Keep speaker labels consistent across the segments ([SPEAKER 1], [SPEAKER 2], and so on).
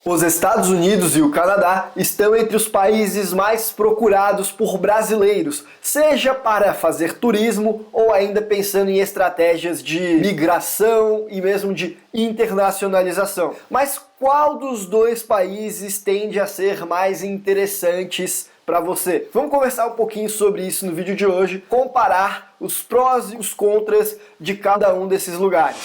[SPEAKER 1] Os Estados Unidos e o Canadá estão entre os países mais procurados por brasileiros, seja para fazer turismo ou ainda pensando em estratégias de migração e mesmo de internacionalização. Mas qual dos dois países tende a ser mais interessantes para você? Vamos conversar um pouquinho sobre isso no vídeo de hoje, comparar os prós e os contras de cada um desses lugares.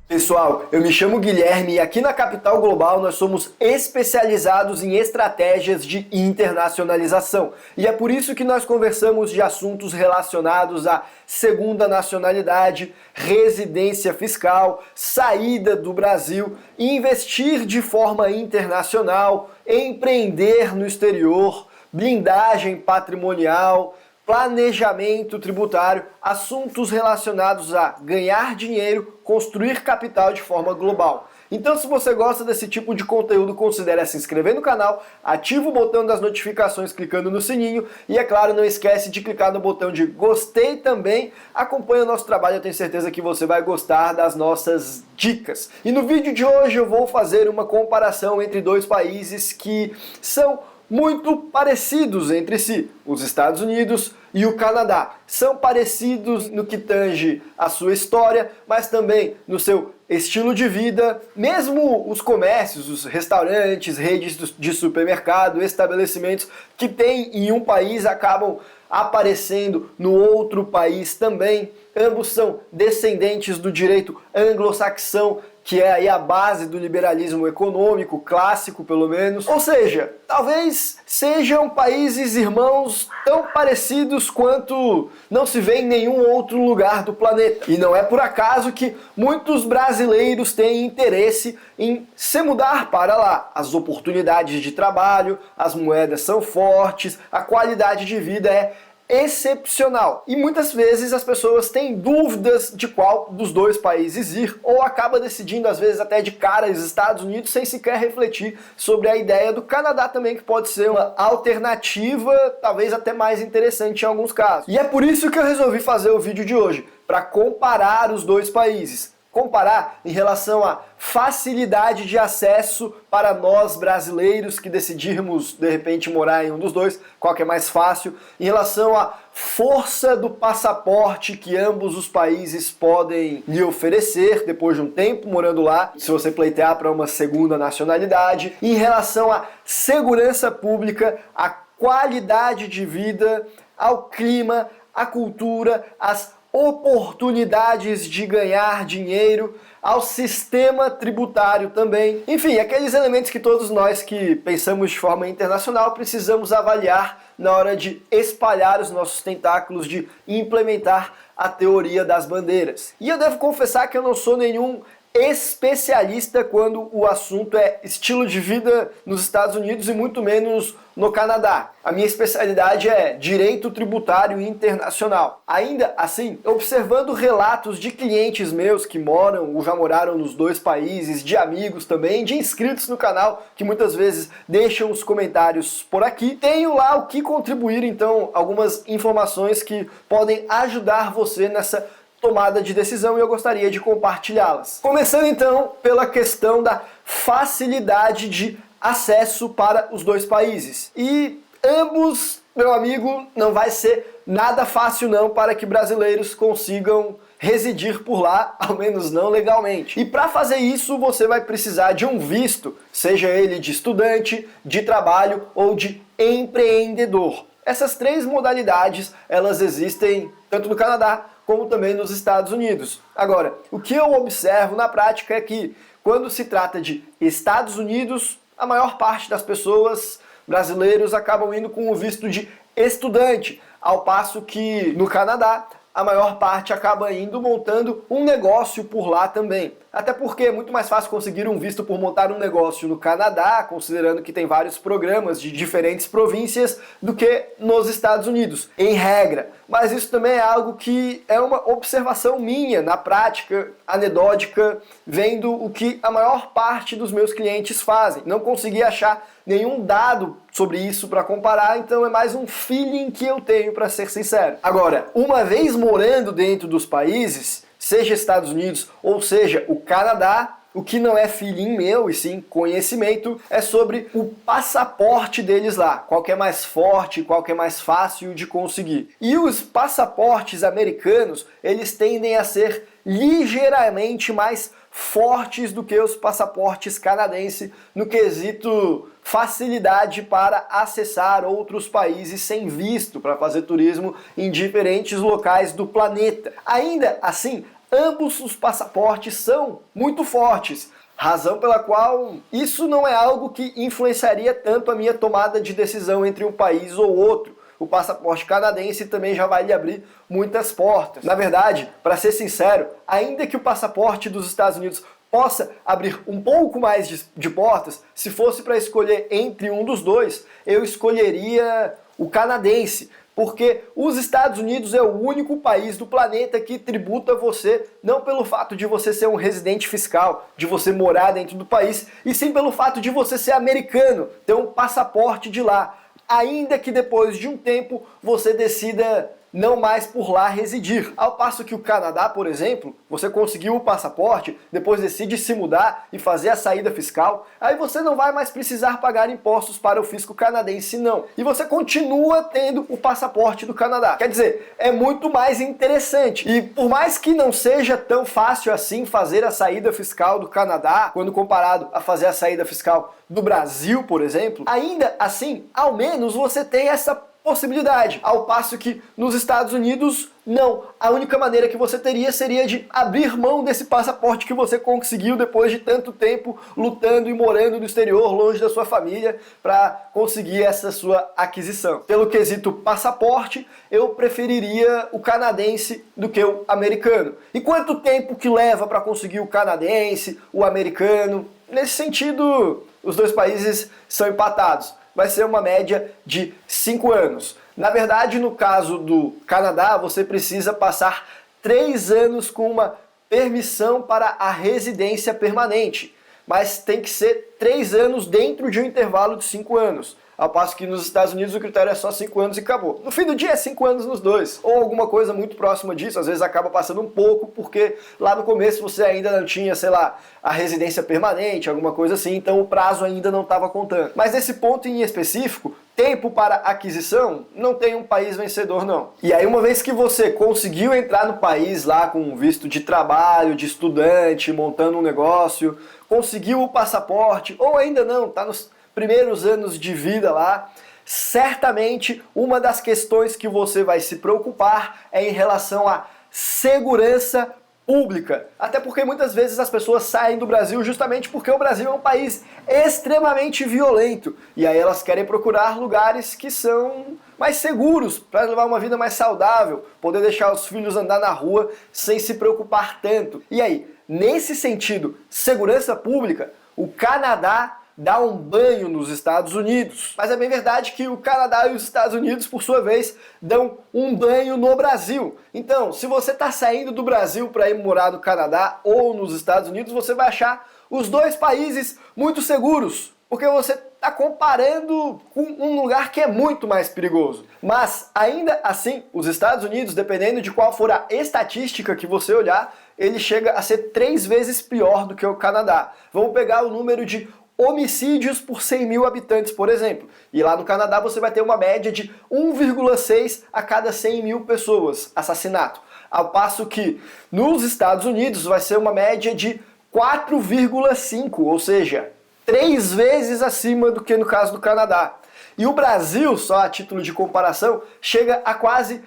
[SPEAKER 1] Pessoal, eu me chamo Guilherme e aqui na Capital Global nós somos especializados em estratégias de internacionalização. E é por isso que nós conversamos de assuntos relacionados à segunda nacionalidade, residência fiscal, saída do Brasil, investir de forma internacional, empreender no exterior, blindagem patrimonial, planejamento tributário, assuntos relacionados a ganhar dinheiro, construir capital de forma global. Então, se você gosta desse tipo de conteúdo, considere se inscrever no canal, ativa o botão das notificações clicando no sininho e, é claro, não esquece de clicar no botão de gostei também. Acompanhe o nosso trabalho, eu tenho certeza que você vai gostar das nossas dicas. E no vídeo de hoje eu vou fazer uma comparação entre dois países que são muito parecidos entre si, os Estados Unidos e o Canadá. São parecidos no que tange a sua história, mas também no seu estilo de vida. Mesmo os comércios, os restaurantes, redes de supermercado, estabelecimentos que tem em um país acabam aparecendo no outro país também. Ambos são descendentes do direito anglo-saxão, que é aí a base do liberalismo econômico, clássico pelo menos. Ou seja, talvez sejam países irmãos tão parecidos quanto não se vê em nenhum outro lugar do planeta. E não é por acaso que muitos brasileiros têm interesse em se mudar para lá. As oportunidades de trabalho, as moedas são fortes, a qualidade de vida é excepcional. E muitas vezes as pessoas têm dúvidas de qual dos dois países ir, ou acaba decidindo às vezes até de cara os Estados Unidos sem sequer refletir sobre a ideia do Canadá também, que pode ser uma alternativa, talvez até mais interessante em alguns casos. E é por isso que eu resolvi fazer o vídeo de hoje, para comparar os dois países. Comparar em relação à facilidade de acesso para nós brasileiros que decidirmos de repente morar em um dos dois, qual que é mais fácil, em relação à força do passaporte que ambos os países podem lhe oferecer depois de um tempo morando lá, se você pleitear para uma segunda nacionalidade, em relação à segurança pública, à qualidade de vida, ao clima, à cultura, às oportunidades de ganhar dinheiro, ao sistema tributário também. Enfim, aqueles elementos que todos nós que pensamos de forma internacional precisamos avaliar na hora de espalhar os nossos tentáculos, de implementar a teoria das bandeiras. E eu devo confessar que eu não sou nenhum especialista quando o assunto é estilo de vida nos Estados Unidos e muito menos no Canadá. A minha especialidade é direito tributário internacional. Ainda assim, observando relatos de clientes meus que moram ou já moraram nos dois países, de amigos também, de inscritos no canal que muitas vezes deixam os comentários por aqui, tenho lá o que contribuir, então, algumas informações que podem ajudar você nessa tomada de decisão e eu gostaria de compartilhá-las. Começando então pela questão da facilidade de acesso para os dois países. E ambos, meu amigo, não vai ser nada fácil não para que brasileiros consigam residir por lá, ao menos não legalmente. E para fazer isso você vai precisar de um visto, seja ele de estudante, de trabalho ou de empreendedor. Essas três modalidades, elas existem tanto no Canadá como também nos Estados Unidos. Agora, o que eu observo na prática é que quando se trata de Estados Unidos, a maior parte das pessoas brasileiros acabam indo com o visto de estudante, ao passo que no Canadá a maior parte acaba indo montando um negócio por lá também. Até porque é muito mais fácil conseguir um visto por montar um negócio no Canadá, considerando que tem vários programas de diferentes províncias, do que nos Estados Unidos, em regra. Mas isso também é algo que é uma observação minha, na prática, anedótica, vendo o que a maior parte dos meus clientes fazem. Não consegui achar nenhum dado sobre isso para comparar, então é mais um feeling que eu tenho, para ser sincero. Agora, uma vez morando dentro dos países, seja Estados Unidos ou seja o Canadá, o que não é feeling meu, e sim conhecimento, é sobre o passaporte deles lá. Qual que é mais forte, qual que é mais fácil de conseguir. E os passaportes americanos, eles tendem a ser ligeiramente mais fortes do que os passaportes canadenses no quesito facilidade para acessar outros países sem visto para fazer turismo em diferentes locais do planeta. Ainda assim, ambos os passaportes são muito fortes, razão pela qual isso não é algo que influenciaria tanto a minha tomada de decisão entre um país ou outro. O passaporte canadense também já vai lhe abrir muitas portas. Na verdade, para ser sincero, ainda que o passaporte dos Estados Unidos possa abrir um pouco mais de portas, se fosse para escolher entre um dos dois, eu escolheria o canadense, porque os Estados Unidos é o único país do planeta que tributa você não pelo fato de você ser um residente fiscal, de você morar dentro do país, e sim pelo fato de você ser americano, ter um passaporte de lá, ainda que depois de um tempo você decida não mais por lá residir. Ao passo que o Canadá, por exemplo, você conseguiu o passaporte, depois decide se mudar e fazer a saída fiscal, aí você não vai mais precisar pagar impostos para o fisco canadense, não. E você continua tendo o passaporte do Canadá. Quer dizer, é muito mais interessante. E por mais que não seja tão fácil assim fazer a saída fiscal do Canadá, quando comparado a fazer a saída fiscal do Brasil, por exemplo, ainda assim, ao menos você tem essa possibilidade, ao passo que nos Estados Unidos, não. A única maneira que você teria seria de abrir mão desse passaporte que você conseguiu depois de tanto tempo lutando e morando no exterior, longe da sua família, para conseguir essa sua aquisição. Pelo quesito passaporte, eu preferiria o canadense do que o americano. E quanto tempo que leva para conseguir o canadense, o americano? Nesse sentido, os dois países são empatados. Vai ser uma média de 5 anos. Na verdade, no caso do Canadá, você precisa passar 3 anos com uma permissão para a residência permanente, mas tem que ser 3 anos dentro de um intervalo de 5 anos. Ao passo que nos Estados Unidos o critério é só 5 anos e acabou. No fim do dia é 5 anos nos dois. Ou alguma coisa muito próxima disso, às vezes acaba passando um pouco, porque lá no começo você ainda não tinha, sei lá, a residência permanente, alguma coisa assim, então o prazo ainda não estava contando. Mas nesse ponto em específico, tempo para aquisição, não tem um país vencedor não. E aí uma vez que você conseguiu entrar no país lá com um visto de trabalho, de estudante, montando um negócio, conseguiu o passaporte, ou ainda não, está nos primeiros anos de vida lá, certamente uma das questões que você vai se preocupar é em relação à segurança pública. Até porque muitas vezes as pessoas saem do Brasil justamente porque o Brasil é um país extremamente violento. E aí elas querem procurar lugares que são mais seguros, para levar uma vida mais saudável, poder deixar os filhos andar na rua sem se preocupar tanto. E aí, nesse sentido, segurança pública, o Canadá dá um banho nos Estados Unidos. Mas é bem verdade que o Canadá e os Estados Unidos, por sua vez, dão um banho no Brasil. Então, se você está saindo do Brasil para ir morar no Canadá ou nos Estados Unidos, você vai achar os dois países muito seguros, porque você está comparando com um lugar que é muito mais perigoso. Mas, ainda assim, os Estados Unidos, dependendo de qual for a estatística que você olhar, ele chega a ser 3 vezes pior do que o Canadá. Vamos pegar o número de homicídios por 100 mil habitantes, por exemplo. E lá no Canadá você vai ter uma média de 1,6 a cada 100 mil pessoas, assassinato. Ao passo que nos Estados Unidos vai ser uma média de 4,5, ou seja, 3 vezes acima do que no caso do Canadá. E o Brasil, só a título de comparação, chega a quase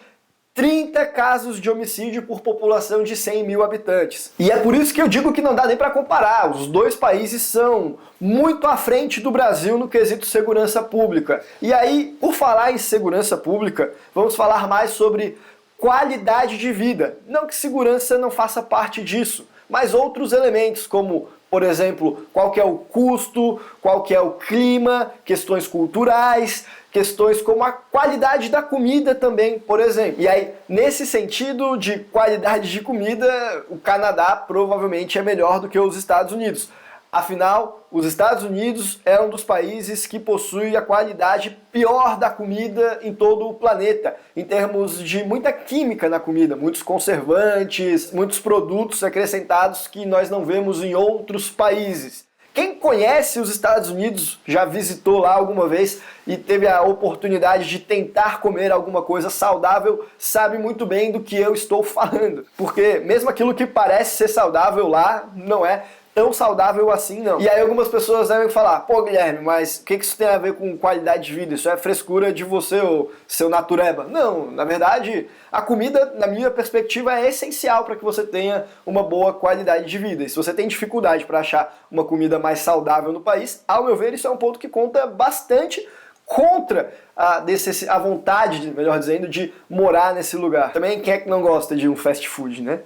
[SPEAKER 1] 30 casos de homicídio por população de 100 mil habitantes. E é por isso que eu digo que não dá nem para comparar. Os dois países são muito à frente do Brasil no quesito segurança pública. E aí, por falar em segurança pública, vamos falar mais sobre qualidade de vida. Não que segurança não faça parte disso, mas outros elementos como, por exemplo, qual que é o custo, qual que é o clima, questões culturais, questões como a qualidade da comida também, por exemplo. E aí, nesse sentido de qualidade de comida, o Canadá provavelmente é melhor do que os Estados Unidos. Afinal, os Estados Unidos é um dos países que possui a qualidade pior da comida em todo o planeta, em termos de muita química na comida, muitos conservantes, muitos produtos acrescentados que nós não vemos em outros países. Quem conhece os Estados Unidos, já visitou lá alguma vez e teve a oportunidade de tentar comer alguma coisa saudável, sabe muito bem do que eu estou falando. Porque mesmo aquilo que parece ser saudável lá, não é tão saudável assim, não. E aí algumas pessoas devem falar, pô, Guilherme, mas o que isso tem a ver com qualidade de vida? Isso é frescura de você, ou seu natureba? Não, na verdade, a comida, na minha perspectiva, é essencial para que você tenha uma boa qualidade de vida. E se você tem dificuldade para achar uma comida mais saudável no país, ao meu ver, isso é um ponto que conta bastante contra a vontade, melhor dizendo, de morar nesse lugar. Também quem é que não gosta de um fast food, né?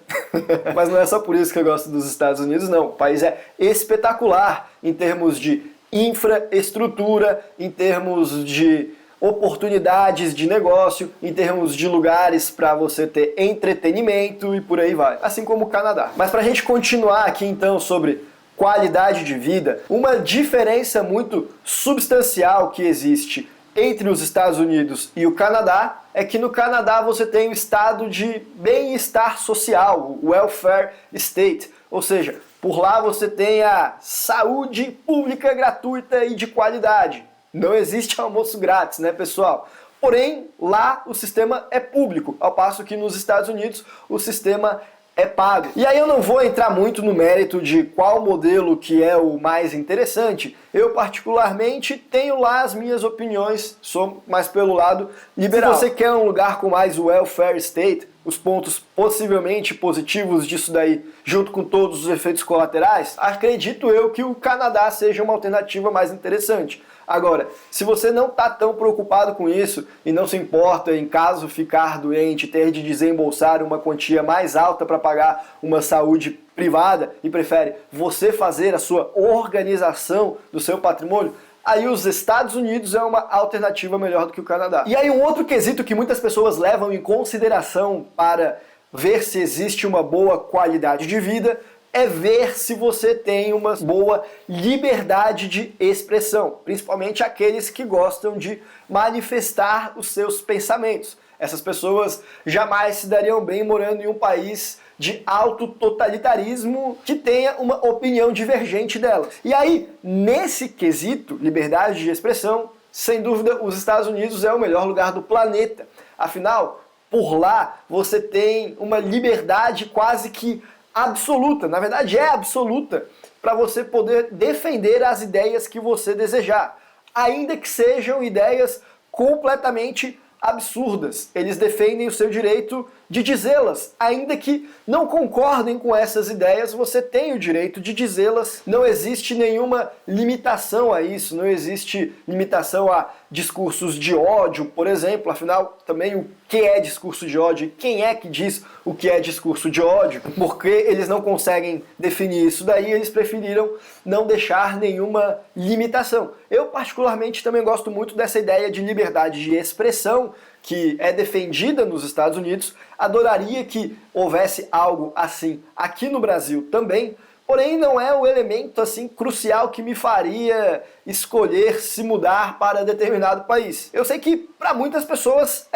[SPEAKER 1] Mas não é só por isso que eu gosto dos Estados Unidos, não. O país é espetacular em termos de infraestrutura, em termos de oportunidades de negócio, em termos de lugares para você ter entretenimento e por aí vai. Assim como o Canadá. Mas para a gente continuar aqui então sobre qualidade de vida, uma diferença muito substancial que existe entre os Estados Unidos e o Canadá é que no Canadá você tem o estado de bem-estar social, o welfare state, ou seja, por lá você tem a saúde pública gratuita e de qualidade. Não existe almoço grátis, né, pessoal? Porém, lá o sistema é público, ao passo que nos Estados Unidos o sistema é pago. E aí eu não vou entrar muito no mérito de qual modelo que é o mais interessante. Eu particularmente tenho lá as minhas opiniões, sou mais pelo lado liberal. Se você quer um lugar com mais welfare state, os pontos possivelmente positivos disso daí, junto com todos os efeitos colaterais, acredito eu que o Canadá seja uma alternativa mais interessante. Agora, se você não está tão preocupado com isso e não se importa em caso ficar doente, ter de desembolsar uma quantia mais alta para pagar uma saúde privada e prefere você fazer a sua organização do seu patrimônio, aí os Estados Unidos é uma alternativa melhor do que o Canadá. E aí um outro quesito que muitas pessoas levam em consideração para ver se existe uma boa qualidade de vida é ver se você tem uma boa liberdade de expressão, principalmente aqueles que gostam de manifestar os seus pensamentos. Essas pessoas jamais se dariam bem morando em um país de alto totalitarismo que tenha uma opinião divergente delas. E aí, nesse quesito, liberdade de expressão, sem dúvida, os Estados Unidos é o melhor lugar do planeta. Afinal, por lá você tem uma liberdade quase que absoluta, na verdade é absoluta, para você poder defender as ideias que você desejar, ainda que sejam ideias completamente absurdas. Eles defendem o seu direito de dizê-las, ainda que não concordem com essas ideias, você tem o direito de dizê-las. Não existe nenhuma limitação a isso, não existe limitação a discursos de ódio, por exemplo. Afinal, também o que é discurso de ódio? Quem é que diz o que é discurso de ódio? Porque eles não conseguem definir isso daí, eles preferiram não deixar nenhuma limitação. Eu particularmente também gosto muito dessa ideia de liberdade de expressão que é defendida nos Estados Unidos. Adoraria que houvesse algo assim aqui no Brasil também, porém não é o elemento assim crucial que me faria escolher se mudar para determinado país. Eu sei que para muitas pessoas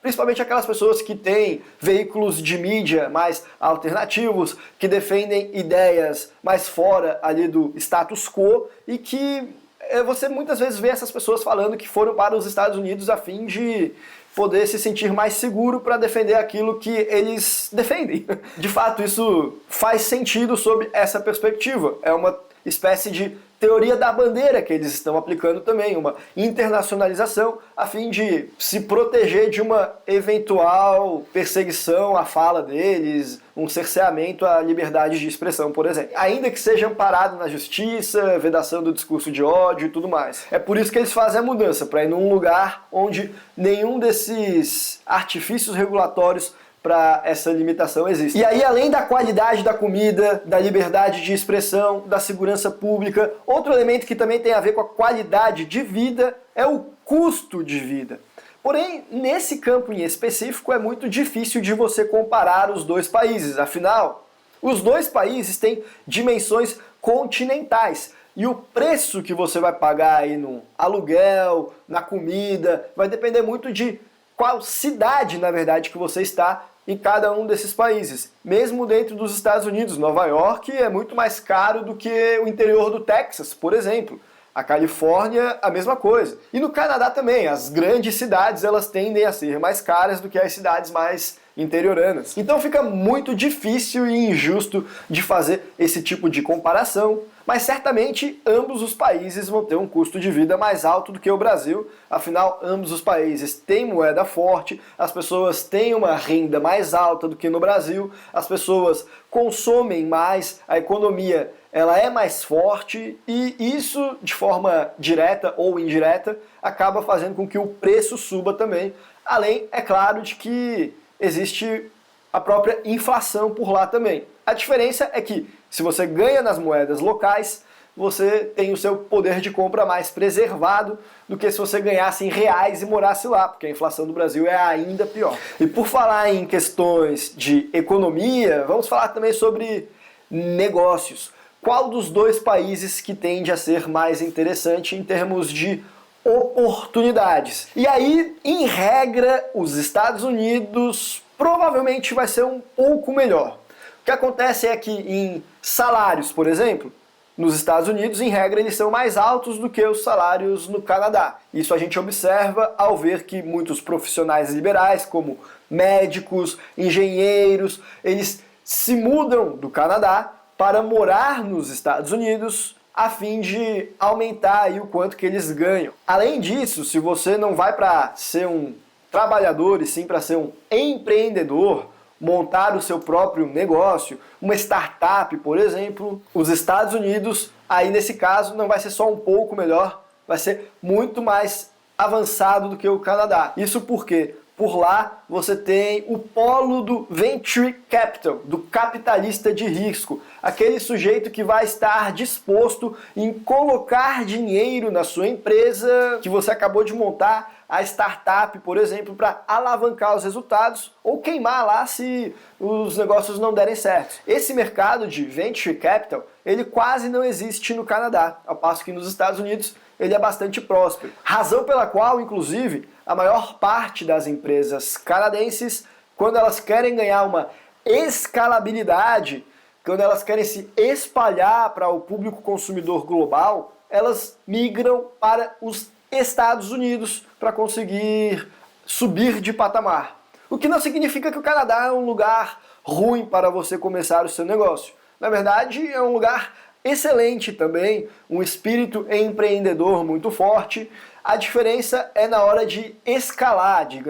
[SPEAKER 1] principalmente aquelas pessoas que têm veículos de mídia mais alternativos, que defendem ideias mais fora ali do status quo e que você muitas vezes vê essas pessoas falando que foram para os Estados Unidos a fim de poder se sentir mais seguro para defender aquilo que eles defendem. De fato, isso faz sentido sob essa perspectiva. É uma espécie de teoria da bandeira que eles estão aplicando também, uma internacionalização a fim de se proteger de uma eventual perseguição à fala deles, um cerceamento à liberdade de expressão, por exemplo. Ainda que seja amparado na justiça, vedação do discurso de ódio e tudo mais. É por isso que eles fazem a mudança, para ir num lugar onde nenhum desses artifícios regulatórios para essa limitação existe. E aí, além da qualidade da comida, da liberdade de expressão, da segurança pública, outro elemento que também tem a ver com a qualidade de vida é o custo de vida. Porém, nesse campo em específico é muito difícil de você comparar os dois países. Afinal, os dois países têm dimensões continentais. E o preço que você vai pagar aí no aluguel, na comida, vai depender muito de qual cidade, na verdade, que você está em cada um desses países. Mesmo dentro dos Estados Unidos, Nova York é muito mais caro do que o interior do Texas, por exemplo. A Califórnia, a mesma coisa. E no Canadá também, as grandes cidades elas tendem a ser mais caras do que as cidades mais interioranas. Então fica muito difícil e injusto de fazer esse tipo de comparação, mas certamente ambos os países vão ter um custo de vida mais alto do que o Brasil, afinal ambos os países têm moeda forte, as pessoas têm uma renda mais alta do que no Brasil, as pessoas consomem mais, a economia ela é mais forte e isso, de forma direta ou indireta, acaba fazendo com que o preço suba também, além, é claro, de que existe a própria inflação por lá também. A diferença é que, se você ganha nas moedas locais, você tem o seu poder de compra mais preservado do que se você ganhasse em reais e morasse lá, porque a inflação do Brasil é ainda pior. E por falar em questões de economia, vamos falar também sobre negócios. Qual dos dois países que tende a ser mais interessante em termos de oportunidades? E aí, em regra, os Estados Unidos provavelmente vai ser um pouco melhor. O que acontece é que em salários, por exemplo, nos Estados Unidos, em regra, eles são mais altos do que os salários no Canadá. Isso a gente observa ao ver que muitos profissionais liberais, como médicos, engenheiros, eles se mudam do Canadá para morar nos Estados Unidos a fim de aumentar aí o quanto que eles ganham. Além disso, se você não vai para ser um trabalhador e sim para ser um empreendedor, montar o seu próprio negócio, uma startup, por exemplo, os Estados Unidos, aí nesse caso, não vai ser só um pouco melhor, vai ser muito mais avançado do que o Canadá. Isso porque por lá você tem o polo do venture capital, do capitalista de risco, aquele sujeito que vai estar disposto em colocar dinheiro na sua empresa que você acabou de montar, a startup, por exemplo, para alavancar os resultados ou queimar lá se os negócios não derem certo. Esse mercado de venture capital, ele quase não existe no Canadá, ao passo que nos Estados Unidos ele é bastante próspero. Razão pela qual, inclusive, a maior parte das empresas canadenses, quando elas querem ganhar uma escalabilidade, quando elas querem se espalhar para o público consumidor global, elas migram para os Estados Unidos para conseguir subir de patamar. O que não significa que o Canadá é um lugar ruim para você começar o seu negócio. Na verdade, é um lugar excelente também, um espírito empreendedor muito forte. A diferença é na hora de escalar, de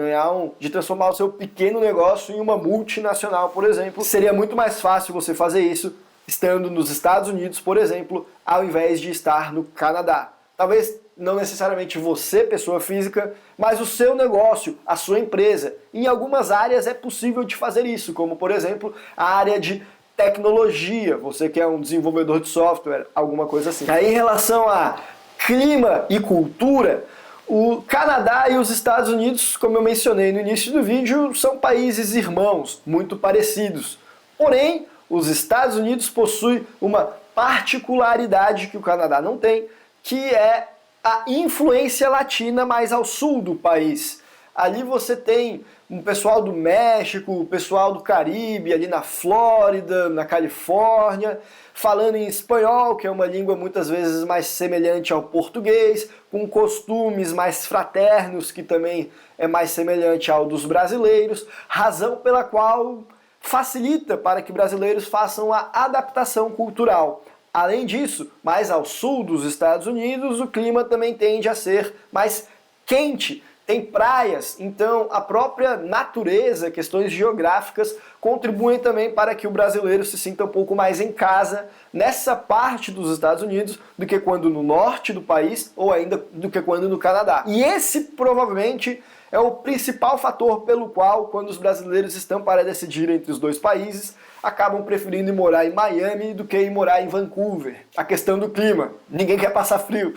[SPEAKER 1] de transformar o seu pequeno negócio em uma multinacional, por exemplo. Seria muito mais fácil você fazer isso estando nos Estados Unidos, por exemplo, ao invés de estar no Canadá. Talvez não necessariamente você, pessoa física, mas o seu negócio, a sua empresa. Em algumas áreas é possível de fazer isso, como por exemplo a área de tecnologia, você que é um desenvolvedor de software, alguma coisa assim. Aí em relação a clima e cultura, o Canadá e os Estados Unidos, como eu mencionei no início do vídeo, são países irmãos, muito parecidos. Porém, os Estados Unidos possuem uma particularidade que o Canadá não tem, que é a influência latina mais ao sul do país. Ali você tem um pessoal do México, o pessoal do Caribe, ali na Flórida, na Califórnia, falando em espanhol, que é uma língua muitas vezes mais semelhante ao português, com costumes mais fraternos, que também é mais semelhante ao dos brasileiros, razão pela qual facilita para que brasileiros façam a adaptação cultural. Além disso, mais ao sul dos Estados Unidos, o clima também tende a ser mais quente. Tem praias, então a própria natureza, questões geográficas, contribuem também para que o brasileiro se sinta um pouco mais em casa nessa parte dos Estados Unidos do que quando no norte do país ou ainda do que quando no Canadá. E esse provavelmente é o principal fator pelo qual, quando os brasileiros estão para decidir entre os dois países, acabam preferindo ir morar em Miami do que ir morar em Vancouver. A questão do clima. Ninguém quer passar frio.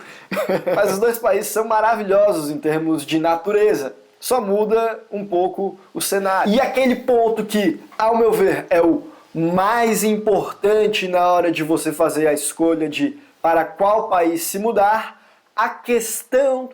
[SPEAKER 1] Mas os dois países são maravilhosos em termos de natureza. Só muda um pouco o cenário. E aquele ponto que, ao meu ver, é o mais importante na hora de você fazer a escolha de para qual país se mudar, a questão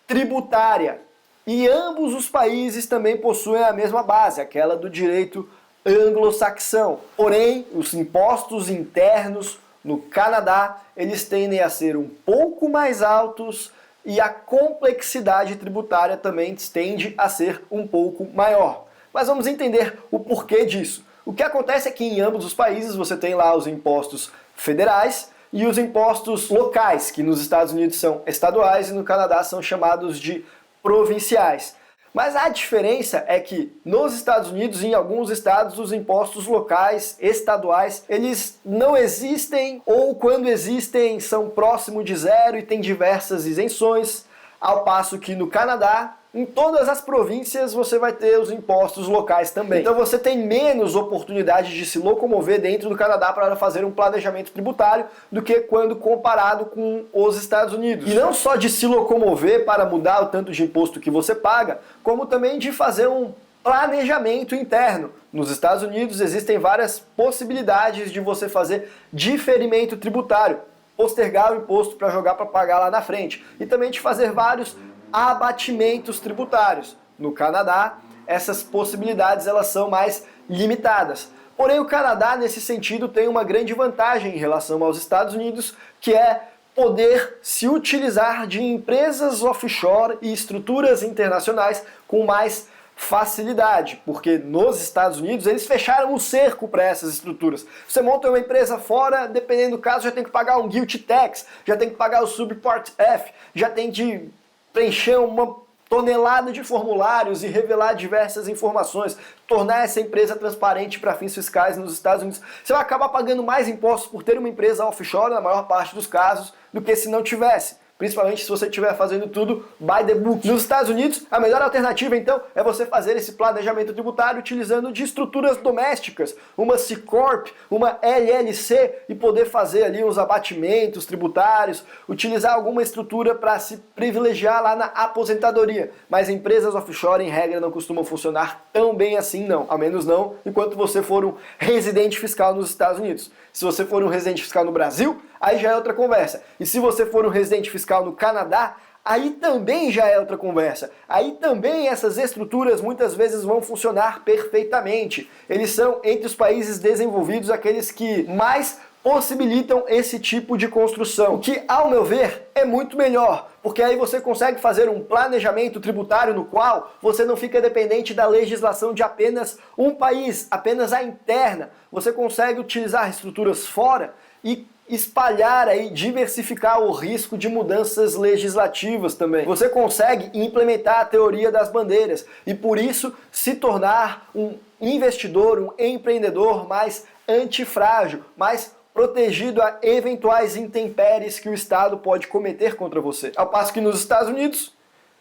[SPEAKER 1] tributária. E ambos os países também possuem a mesma base, aquela do direito anglo-saxão. Porém, os impostos internos no Canadá, eles tendem a ser um pouco mais altos e a complexidade tributária também tende a ser um pouco maior. Mas vamos entender o porquê disso. O que acontece é que em ambos os países você tem lá os impostos federais e os impostos locais, que nos Estados Unidos são estaduais e no Canadá são chamados de provinciais. Mas a diferença é que nos Estados Unidos e em alguns estados os impostos locais, estaduais, eles não existem ou quando existem são próximo de zero e tem diversas isenções, ao passo que no Canadá, em todas as províncias você vai ter os impostos locais também. Então você tem menos oportunidade de se locomover dentro do Canadá para fazer um planejamento tributário do que quando comparado com os Estados Unidos. E não só de se locomover para mudar o tanto de imposto que você paga, como também de fazer um planejamento interno. Nos Estados Unidos existem várias possibilidades de você fazer diferimento tributário, postergar o imposto para jogar para pagar lá na frente, e também de fazer vários abatimentos tributários. No Canadá, essas possibilidades elas são mais limitadas. Porém, o Canadá, nesse sentido, tem uma grande vantagem em relação aos Estados Unidos, que é poder se utilizar de empresas offshore e estruturas internacionais com mais facilidade, porque nos Estados Unidos eles fecharam o cerco para essas estruturas. Você monta uma empresa fora, dependendo do caso, já tem que pagar um GILTI tax, já tem que pagar o Subpart F, já tem que preencher uma tonelada de formulários e revelar diversas informações, tornar essa empresa transparente para fins fiscais nos Estados Unidos. Você vai acabar pagando mais impostos por ter uma empresa offshore, na maior parte dos casos, do que se não tivesse. Principalmente se você estiver fazendo tudo by the book. Nos Estados Unidos, a melhor alternativa, então, é você fazer esse planejamento tributário utilizando de estruturas domésticas, uma C Corp, uma LLC, e poder fazer ali uns abatimentos tributários, utilizar alguma estrutura para se privilegiar lá na aposentadoria. Mas empresas offshore, em regra, não costumam funcionar tão bem assim, não. Ao menos não enquanto você for um residente fiscal nos Estados Unidos. Se você for um residente fiscal no Brasil, aí já é outra conversa. E se você for um residente fiscal no Canadá, aí também já é outra conversa. Aí também essas estruturas muitas vezes vão funcionar perfeitamente. Eles são, entre os países desenvolvidos, aqueles que mais possibilitam esse tipo de construção, o que, ao meu ver, é muito melhor, porque aí você consegue fazer um planejamento tributário no qual você não fica dependente da legislação de apenas um país, apenas a interna. Você consegue utilizar estruturas fora e espalhar aí, diversificar o risco de mudanças legislativas também. Você consegue implementar a teoria das bandeiras e por isso se tornar um investidor, um empreendedor mais antifrágil, mais protegido a eventuais intempéries que o Estado pode cometer contra você. Ao passo que nos Estados Unidos,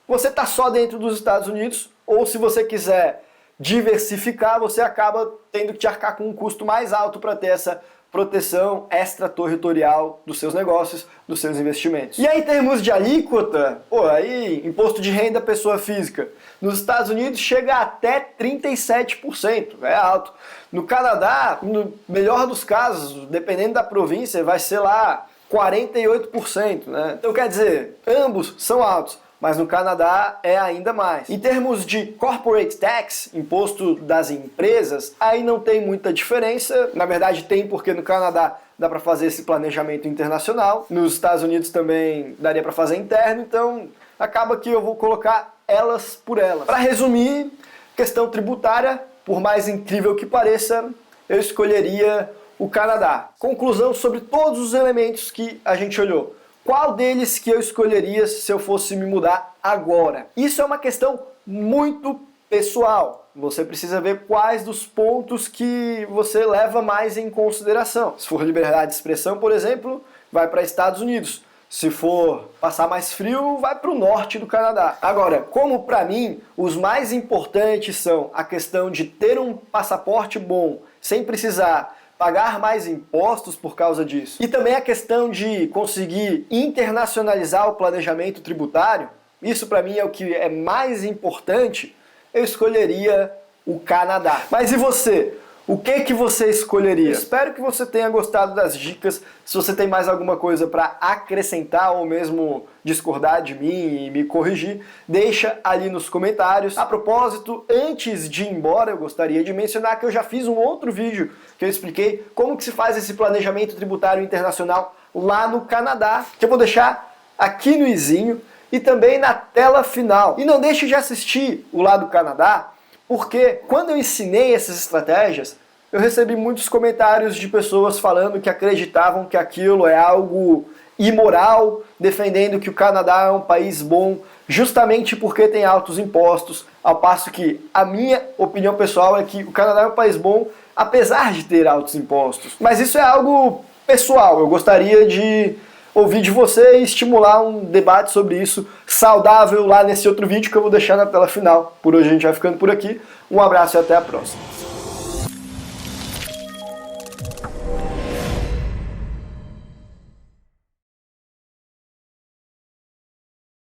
[SPEAKER 1] você está só dentro dos Estados Unidos, ou se você quiser diversificar, você acaba tendo que te arcar com um custo mais alto para ter essa proteção extraterritorial dos seus negócios, dos seus investimentos. E aí, em termos de alíquota, aí imposto de renda pessoa física, nos Estados Unidos chega até 37%, é alto. No Canadá, no melhor dos casos, dependendo da província, vai ser lá 48%, né? Então quer dizer, ambos são altos, mas no Canadá é ainda mais. Em termos de corporate tax, imposto das empresas, aí não tem muita diferença. Na verdade tem, porque no Canadá dá para fazer esse planejamento internacional. Nos Estados Unidos também daria para fazer interno, então acaba que eu vou colocar elas por elas. Para resumir, questão tributária, por mais incrível que pareça, eu escolheria o Canadá. Conclusão sobre todos os elementos que a gente olhou. Qual deles que eu escolheria se eu fosse me mudar agora? Isso é uma questão muito pessoal. Você precisa ver quais dos pontos que você leva mais em consideração. Se for liberdade de expressão, por exemplo, vai para Estados Unidos. Se for passar mais frio, vai para o norte do Canadá. Agora, como para mim, os mais importantes são a questão de ter um passaporte bom, sem precisar pagar mais impostos por causa disso, e também a questão de conseguir internacionalizar o planejamento tributário, isso para mim é o que é mais importante, eu escolheria o Canadá. Mas e você? o que você escolheria? Espero que você tenha gostado das dicas. Se você tem mais alguma coisa para acrescentar ou mesmo discordar de mim e me corrigir, deixa ali nos comentários. A propósito, antes de ir embora, eu gostaria de mencionar que eu já fiz um outro vídeo que eu expliquei como que se faz esse planejamento tributário internacional lá no Canadá, que eu vou deixar aqui no izinho e também na tela final. E não deixe de assistir o lá do Canadá, porque quando eu ensinei essas estratégias, eu recebi muitos comentários de pessoas falando que acreditavam que aquilo é algo imoral, defendendo que o Canadá é um país bom, justamente porque tem altos impostos, ao passo que a minha opinião pessoal é que o Canadá é um país bom, apesar de ter altos impostos. Mas isso é algo pessoal, eu gostaria de ouvir de você e estimular um debate sobre isso saudável lá nesse outro vídeo que eu vou deixar na tela final. Por hoje a gente vai ficando por aqui. Um abraço e até a próxima.